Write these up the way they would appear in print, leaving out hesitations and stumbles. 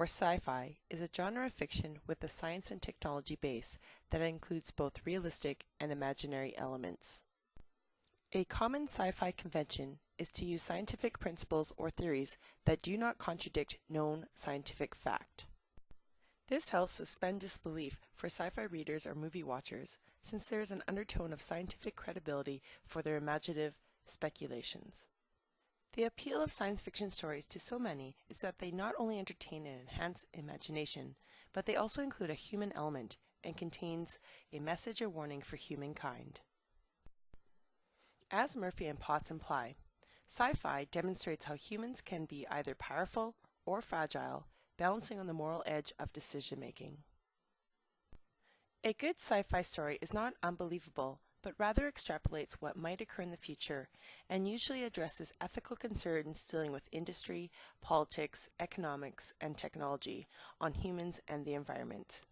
sci-fi, is a genre of fiction with a science and technology base that includes both realistic and imaginary elements. A common sci-fi convention is to use scientific principles or theories that do not contradict known scientific fact. This helps suspend disbelief for sci-fi readers or movie watchers, since there is an undertone of scientific credibility for their imaginative speculations. The appeal of science fiction stories to so many is that they not only entertain and enhance imagination, but they also include a human element and contains a message or warning for humankind. As Murphy and Potts imply, sci-fi demonstrates how humans can be either powerful or fragile, balancing on the moral edge of decision-making. A good sci-fi story is not unbelievable, but rather extrapolates what might occur in the future and usually addresses ethical concerns dealing with industry, politics, economics, and technology on humans and the environment.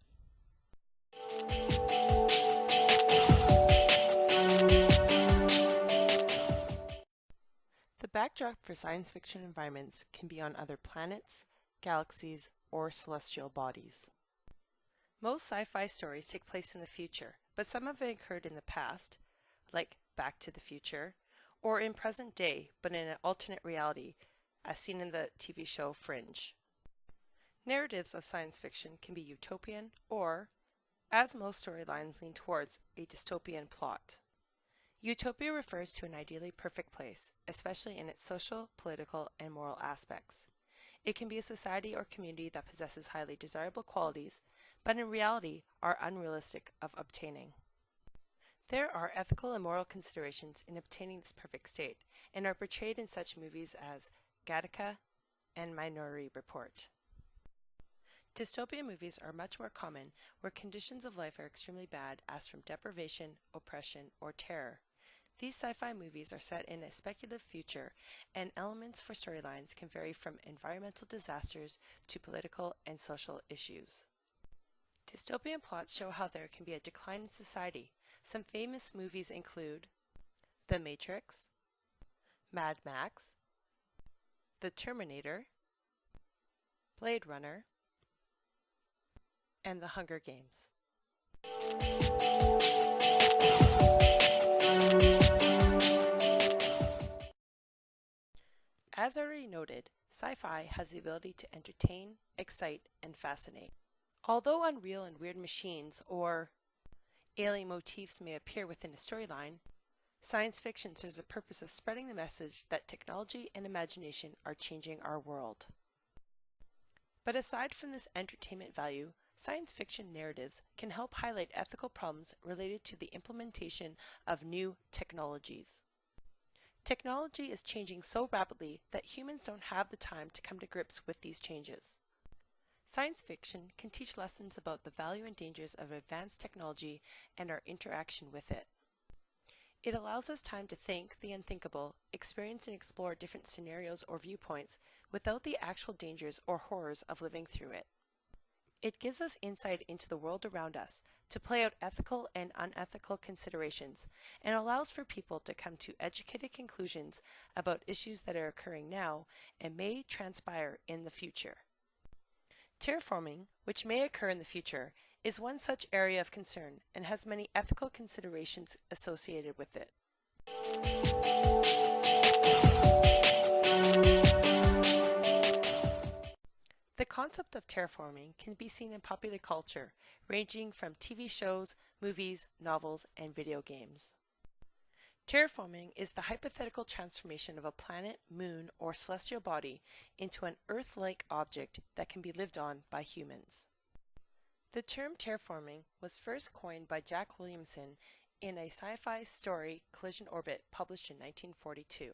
The backdrop for science fiction environments can be on other planets, galaxies, or celestial bodies. Most sci-fi stories take place in the future, but some have occurred in the past, like Back to the Future, or in present day, but in an alternate reality, as seen in the TV show Fringe. Narratives of science fiction can be utopian or, as most storylines lean towards, a dystopian plot. Utopia refers to an ideally perfect place, especially in its social, political, and moral aspects. It can be a society or community that possesses highly desirable qualities, but in reality are unrealistic of obtaining. There are ethical and moral considerations in obtaining this perfect state, and are portrayed in such movies as Gattaca and Minority Report. Dystopian movies are much more common, where conditions of life are extremely bad, as from deprivation, oppression, or terror. These sci-fi movies are set in a speculative future, and elements for storylines can vary from environmental disasters to political and social issues. Dystopian plots show how there can be a decline in society. Some famous movies include The Matrix, Mad Max, The Terminator, Blade Runner, and The Hunger Games. As already noted, sci-fi has the ability to entertain, excite, and fascinate. Although unreal and weird machines or alien motifs may appear within a storyline, science fiction serves the purpose of spreading the message that technology and imagination are changing our world. But aside from this entertainment value, science fiction narratives can help highlight ethical problems related to the implementation of new technologies. Technology is changing so rapidly that humans don't have the time to come to grips with these changes. Science fiction can teach lessons about the value and dangers of advanced technology and our interaction with it. It allows us time to think the unthinkable, experience and explore different scenarios or viewpoints without the actual dangers or horrors of living through it. It gives us insight into the world around us to play out ethical and unethical considerations, and allows for people to come to educated conclusions about issues that are occurring now and may transpire in the future. Terraforming, which may occur in the future, is one such area of concern and has many ethical considerations associated with it. The concept of terraforming can be seen in popular culture, ranging from TV shows, movies, novels, and video games. Terraforming is the hypothetical transformation of a planet, moon, or celestial body into an Earth-like object that can be lived on by humans. The term terraforming was first coined by Jack Williamson in a sci-fi story, Collision Orbit, published in 1942.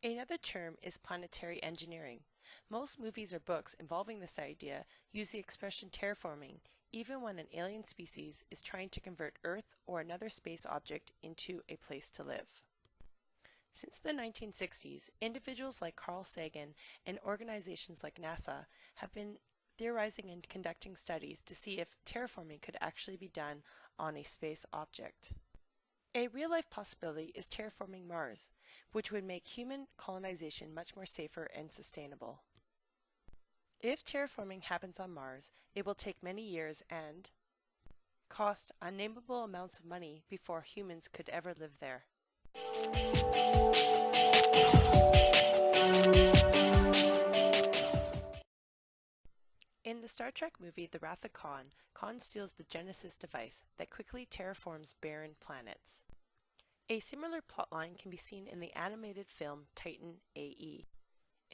Another term is planetary engineering. Most movies or books involving this idea use the expression terraforming, even when an alien species is trying to convert Earth or another space object into a place to live. Since the 1960s, individuals like Carl Sagan and organizations like NASA have been theorizing and conducting studies to see if terraforming could actually be done on a space object. A real-life possibility is terraforming Mars, which would make human colonization much more safer and sustainable. If terraforming happens on Mars, it will take many years and cost unnameable amounts of money before humans could ever live there. In the Star Trek movie The Wrath of Khan, Khan steals the Genesis device that quickly terraforms barren planets. A similar plotline can be seen in the animated film Titan AE.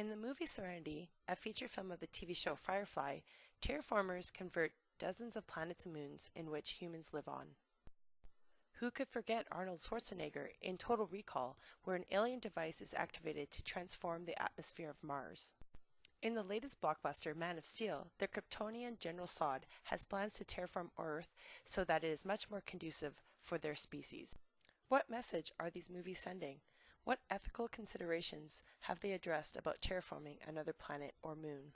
In the movie Serenity, a feature film of the TV show Firefly, terraformers convert dozens of planets and moons in which humans live on. Who could forget Arnold Schwarzenegger in Total Recall, where an alien device is activated to transform the atmosphere of Mars? In the latest blockbuster, Man of Steel, the Kryptonian General Zod has plans to terraform Earth so that it is much more conducive for their species. What message are these movies sending? What ethical considerations have they addressed about terraforming another planet or moon?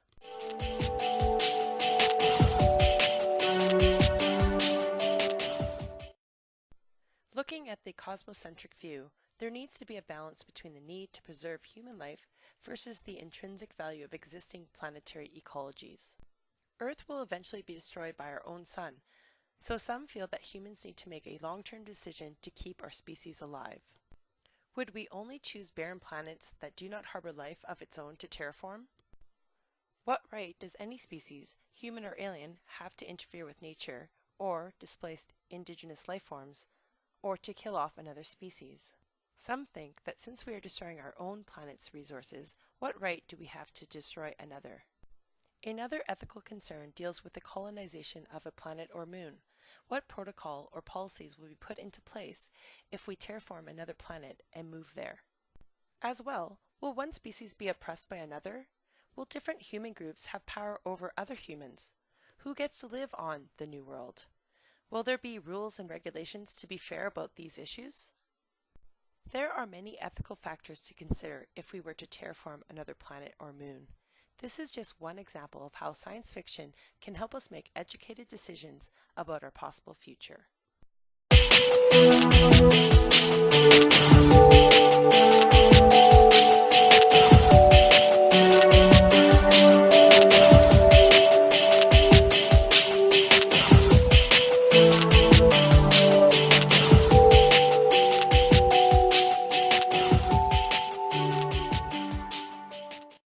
Looking at the cosmocentric view, there needs to be a balance between the need to preserve human life versus the intrinsic value of existing planetary ecologies. Earth will eventually be destroyed by our own sun, so some feel that humans need to make a long-term decision to keep our species alive. Would we only choose barren planets that do not harbor life of its own to terraform? What right does any species, human or alien, have to interfere with nature, or displace indigenous life forms, or to kill off another species? Some think that since we are destroying our own planet's resources, what right do we have to destroy another? Another ethical concern deals with the colonization of a planet or moon. What protocol or policies will be put into place if we terraform another planet and move there? As well, will one species be oppressed by another? Will different human groups have power over other humans? Who gets to live on the new world? Will there be rules and regulations to be fair about these issues? There are many ethical factors to consider if we were to terraform another planet or moon. This is just one example of how science fiction can help us make educated decisions about our possible future.